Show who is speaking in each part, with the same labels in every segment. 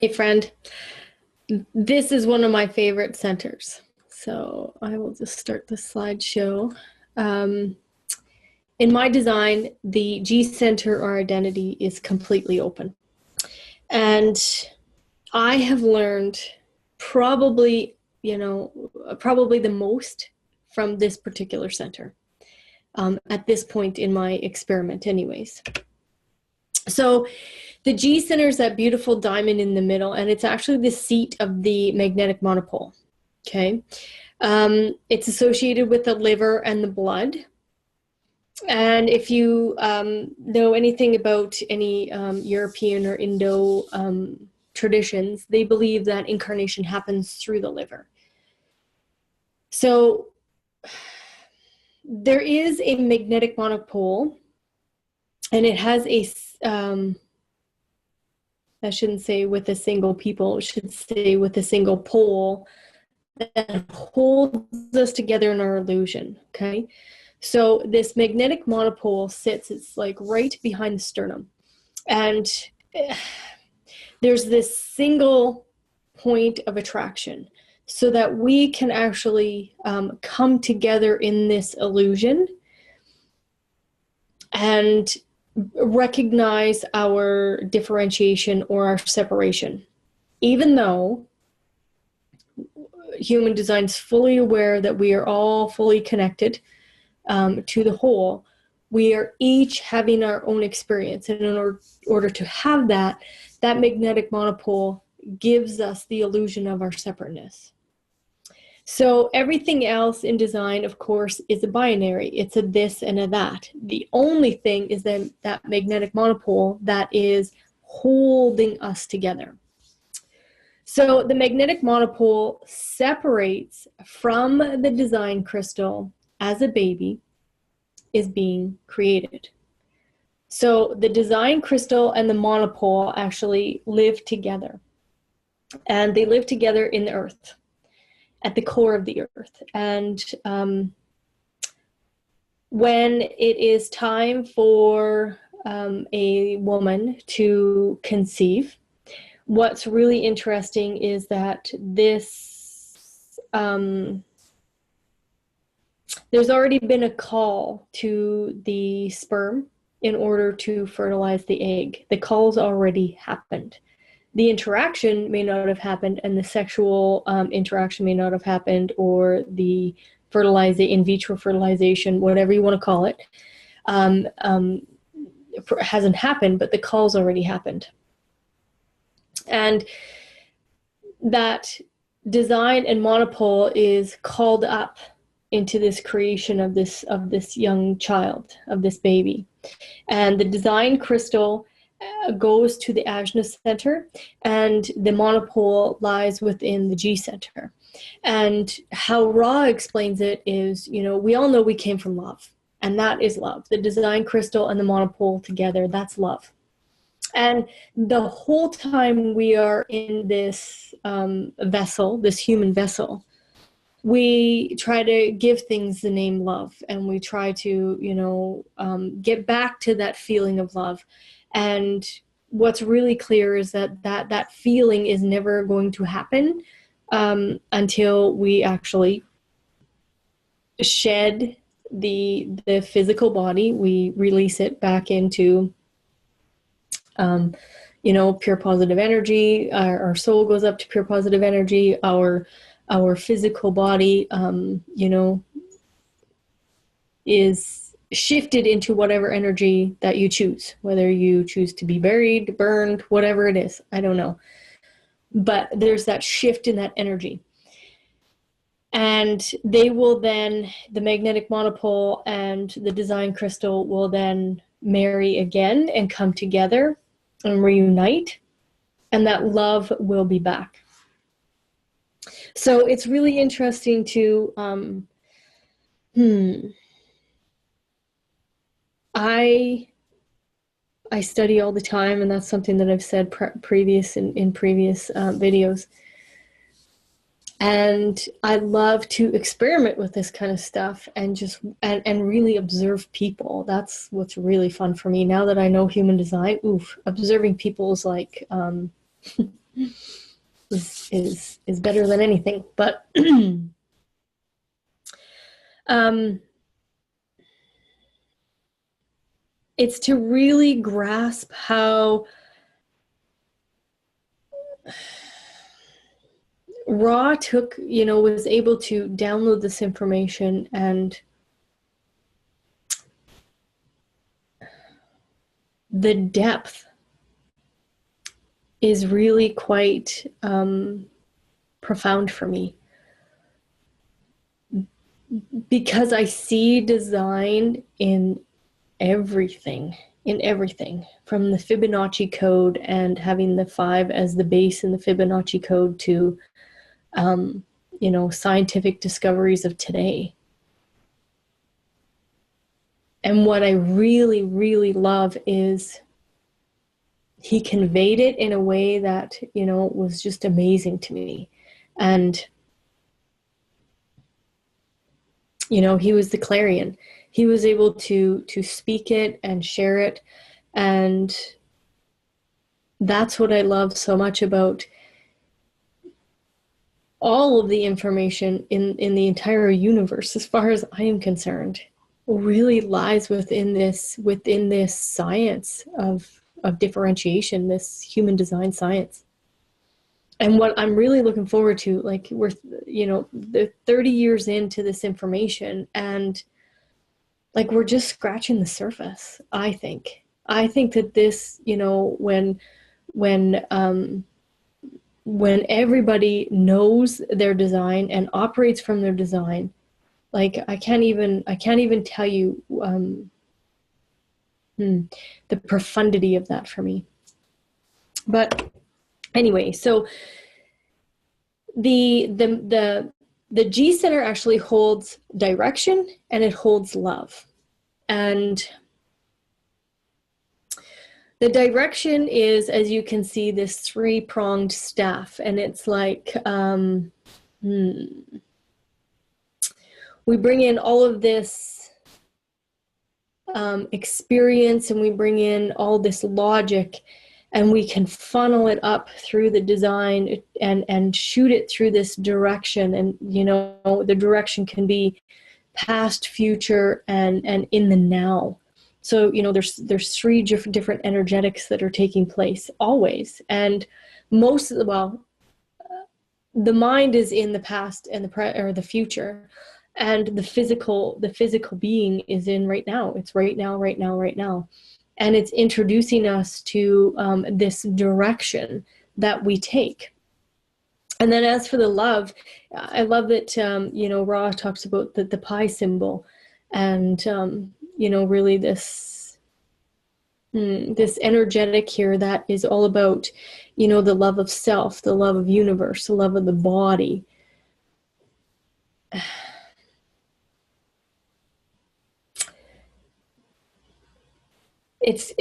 Speaker 1: Hey friend, this is one of my favorite centers. So I will just start the slideshow. Um, in my design, the G center or identity is completely open. And I have learned probably, probably the most from this particular center at this point in my experiment anyways. So the G center is that beautiful diamond in the middle, and it's actually the seat of the magnetic monopole. Okay. It's associated with the liver and the blood. And if you know anything about any European or Indo traditions, they believe that incarnation happens through the liver. So there is a magnetic monopole, and it has a I shouldn't say with a single people, it should say with a single pole that holds us together in our illusion, okay? So this magnetic monopole sits, it's like right behind the sternum. And there's this single point of attraction so that we can actually come together in this illusion and recognize our differentiation or our separation. Even though human design is fully aware that we are all fully connected to the whole, we are each having our own experience. And in order to have that magnetic monopole gives us the illusion of our separateness. So everything else in design, of course, is a binary. It's a this and a that. The only thing is that magnetic monopole that is holding us together. So the magnetic monopole separates from the design crystal as a baby is being created. So the design crystal and the monopole actually live together. And they live together in the earth, at the core of the earth. And when it is time for a woman to conceive, what's really interesting is that this, there's already been a call to the sperm in order to fertilize the egg. The call's already happened. The interaction may not have happened, and the sexual interaction may not have happened, or the in vitro fertilization, whatever you want to call it, hasn't happened, but the call's already happened. And that design and monopole is called up into this creation of this young child, of this baby. And the design crystal goes to the ajna center, and the monopole lies within the G center. And how Ra explains it is, we all know we came from love, and that is love. The design crystal and the monopole together, that's love. And the whole time we are in this vessel, this human vessel, we try to give things the name love, and we try to, get back to that feeling of love. And what's really clear is that feeling is never going to happen until we actually shed the physical body. We release it back into, pure positive energy. Our soul goes up to pure positive energy. Our physical body, is shifted into whatever energy that you choose, whether you choose to be buried, burned, whatever it is, I don't know. But there's that shift in that energy. And they will then, the magnetic monopole and the design crystal will then marry again and come together and reunite, and that love will be back. So it's really interesting to, I study all the time, and that's something that I've said in previous videos. And I love to experiment with this kind of stuff and just and really observe people. That's what's really fun for me. Now that I know human design, observing people is like is better than anything. But it's to really grasp how Ra took, was able to download this information, and the depth is really quite profound for me, because I see design in everything, from the Fibonacci code and having the 5 as the base in the Fibonacci code to scientific discoveries of today. And what I really, really love is he conveyed it in a way that, was just amazing to me. And, he was the clarion. He was able to speak it and share it. And that's what I love so much about all of the information in the entire universe, as far as I am concerned, really lies within this science of differentiation, this human design science. And what I'm really looking forward to, like, we're, the 30 years into this information, and like, we're just scratching the surface. I think that this, when everybody knows their design and operates from their design, like, I can't even tell you the profundity of that for me. But anyway, so the G center actually holds direction, and it holds love. And the direction is, as you can see, this 3-pronged staff, and it's like we bring in all of this experience, and we bring in all this logic, and we can funnel it up through the design and shoot it through this direction. And the direction can be past, future, and in the now. So there's 3 different energetics that are taking place always, and most of the mind is in the past and the future, and the physical being is in right now. It's right now, and it's introducing us to this direction that we take. And then as for the love, I love that Ra talks about the pi symbol, and really this energetic here that is all about the love of self, the love of universe, the love of the body. It's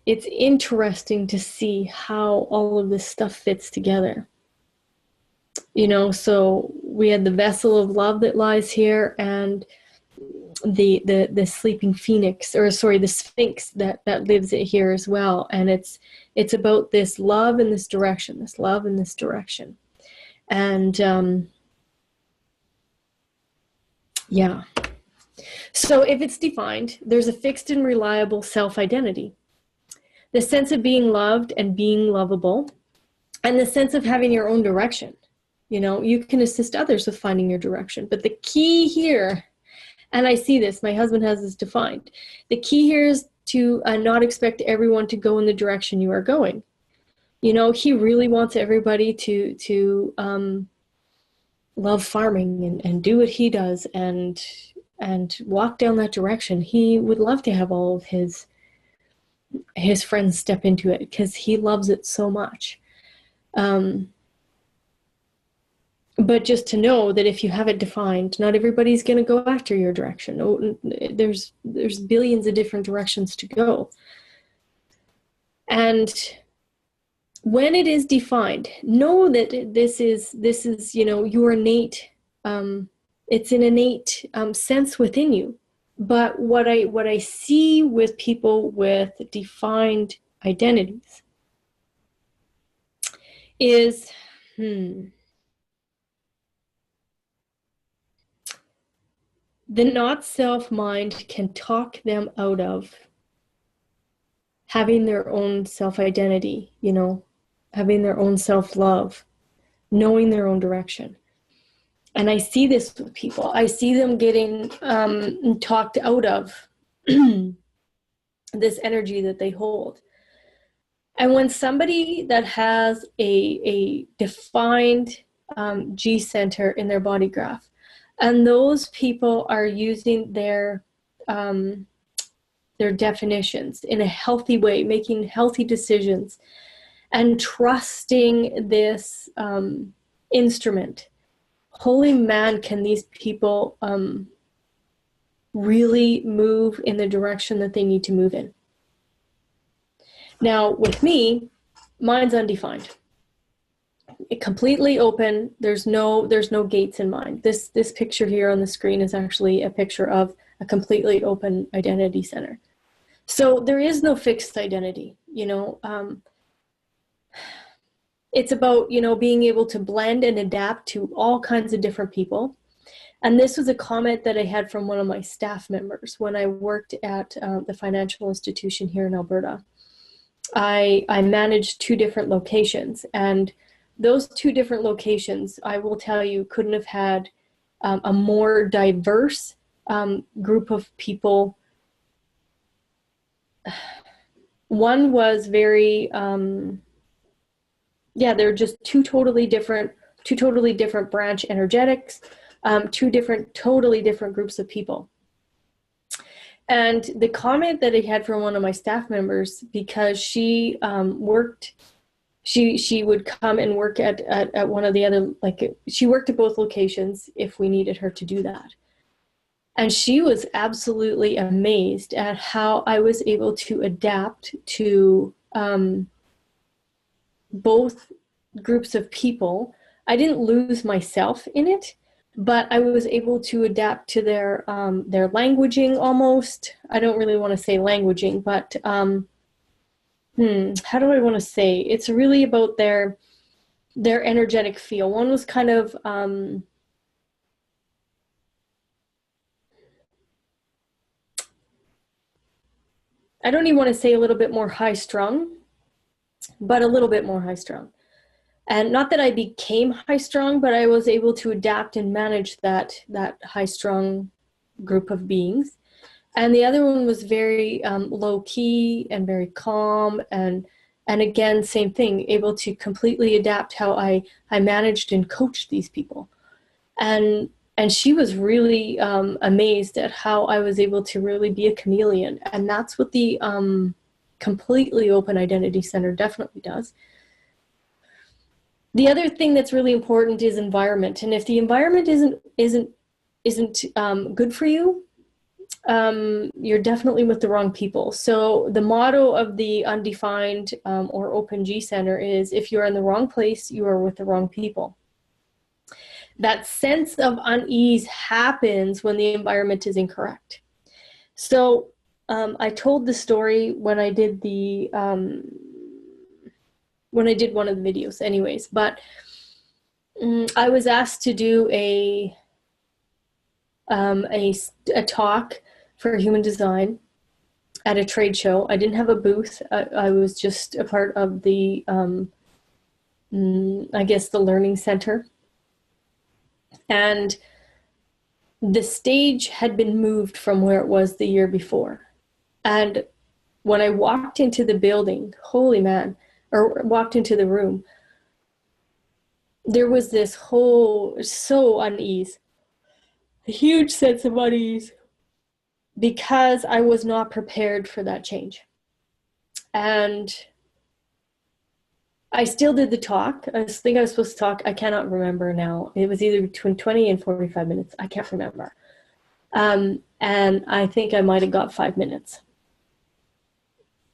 Speaker 1: interesting to see how all of this stuff fits together. So we had the vessel of love that lies here, and the sleeping phoenix, or sorry, the sphinx that lives here as well. And it's about this love in this direction, and yeah. So if it's defined, there's a fixed and reliable self-identity, the sense of being loved and being lovable, and the sense of having your own direction. You can assist others with finding your direction, but the key here, and I see this, my husband has this defined, the key here is to not expect everyone to go in the direction you are going. He really wants everybody to love farming and do what he does and walk down that direction. He would love to have all of his friends step into it, because he loves it so much. But just to know that if you have it defined, not everybody's going to go after your direction. No, there's billions of different directions to go. And when it is defined, know that this is your innate. It's an innate sense within you. But what I see with people with defined identities is, the not self mind can talk them out of having their own self-identity, you know, having their own self-love, knowing their own direction. And I see this with people. I see them getting talked out of this energy that they hold. And when somebody that has a defined G center in their body graph, and those people are using their definitions in a healthy way, making healthy decisions, and trusting this instrument, holy man, can these people really move in the direction that they need to move in. Now, with me, mine's undefined. It completely open. There's no gates in mine. This picture here on the screen is actually a picture of a completely open identity center. So there is no fixed identity, you know. It's about, you know, being able to blend and adapt to all kinds of different people. And this was a comment that I had from one of my staff members when I worked at the financial institution here in Alberta. I managed 2 different locations, and those 2 different locations, I will tell you, couldn't have had a more diverse group of people. One was very, they're just 2 totally different branch energetics, 2 totally different groups of people. And the comment that I had from one of my staff members, because she worked, she would come and work at one of the other, like, she worked at both locations if we needed her to do that. And she was absolutely amazed at how I was able to adapt to both groups of people. I didn't lose myself in it, but I was able to adapt to their languaging almost. I don't really want to say languaging, but how do I want to say? It's really about their energetic feel. One was kind of I don't even want to say a little bit more high-strung, but a little bit more high-strung. And not that I became high-strung, but I was able to adapt and manage that high-strung group of beings. And the other one was very low-key and very calm, and again, same thing, able to completely adapt how I managed and coached these people. And she was really amazed at how I was able to really be a chameleon. And that's what the completely open identity center definitely does. The other thing that's really important is environment. And if the environment isn't good for you, you're definitely with the wrong people. So the motto of the Undefined or Open G Center is, if you're in the wrong place, you are with the wrong people. That sense of unease happens when the environment is incorrect. So I told the story when I did one of the videos anyways, but I was asked to do a talk for human design at a trade show. I didn't have a booth. I was just a part of the, I guess, the learning center. And the stage had been moved from where it was the year before. And when I walked into the building, holy man, or walked into the room, there was this whole, so unease, a huge sense of unease, because I was not prepared for that change. And I still did the talk. I think I was supposed to talk. I cannot remember now. It was either between 20 and 45 minutes. I can't remember. And I think I might have got 5 minutes.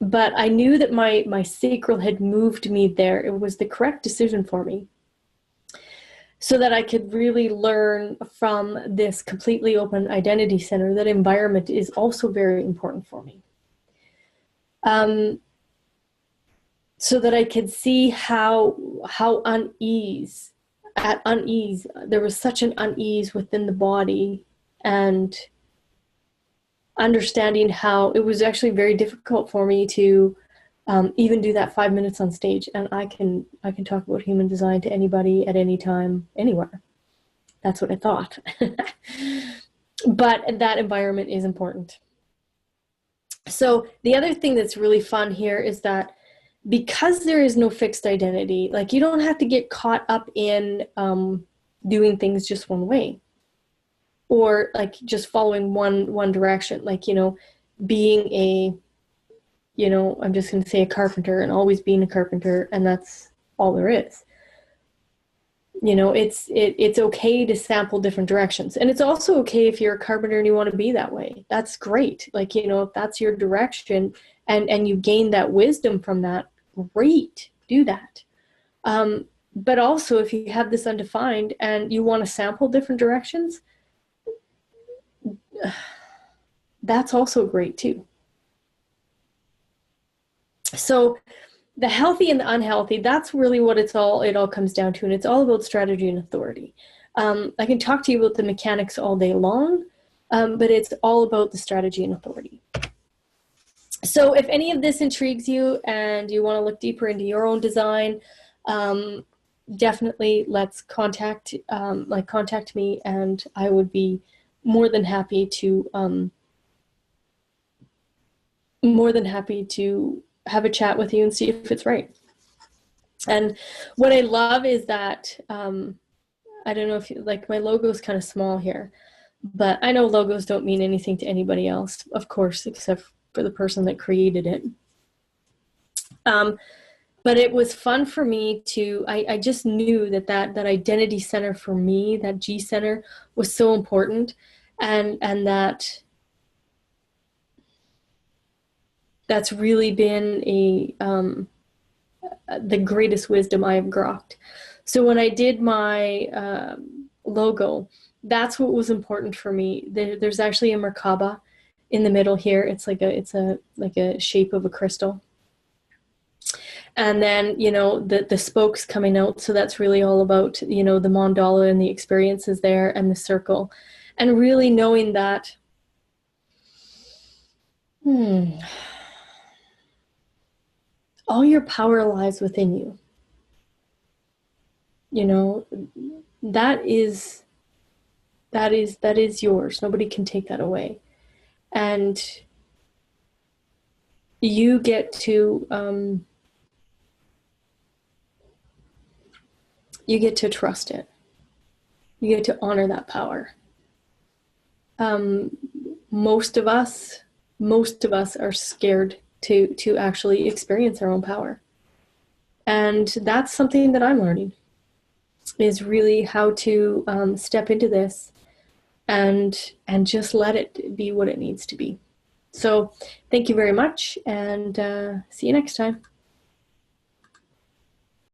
Speaker 1: But I knew that my sacral had moved me there. It was the correct decision for me, so that I could really learn from this completely open identity center that environment is also very important for me. so that I could see how at unease, there was such an unease within the body, and understanding how it was actually very difficult for me to even do that 5 minutes on stage. And I can talk about human design to anybody at any time, anywhere. That's what I thought. But that environment is important. So the other thing that's really fun here is that because there is no fixed identity, like you don't have to get caught up in doing things just one way, or like just following one direction, like, you know, being a, you know, I'm just going to say a carpenter and always being a carpenter, and that's all there is. You know, it's okay to sample different directions. And it's also okay if you're a carpenter and you want to be that way. That's great. Like, you know, if that's your direction and you gain that wisdom from that, great, do that. But also if you have this undefined and you want to sample different directions, that's also great too. So the healthy and the unhealthy, that's really what it all comes down to. And it's all about strategy and authority. I can talk to you about the mechanics all day long, but it's all about the strategy and authority. So if any of this intrigues you and you want to look deeper into your own design, definitely let's contact me, and I would be more than happy to have a chat with you and see if it's right. And what I love is that, I don't know if you, like, my logo is kind of small here, but I know logos don't mean anything to anybody else, of course, except for the person that created it. But it was fun for me to, I just knew that identity center for me, that G center, was so important, and that's really been the greatest wisdom I have grokked. So when I did my logo, that's what was important for me. There's actually a Merkaba in the middle here. It's like a shape of a crystal. And then, you know, the spokes coming out. So that's really all about, you know, the mandala and the experiences there, and the circle. And really knowing that, all your power lies within you. You know, that is yours. Nobody can take that away. And you get to trust it. You get to honor that power. Most of us are scared to actually experience our own power. And that's something that I'm learning, is really how to step into this and just let it be what it needs to be. So thank you very much, and see you next time.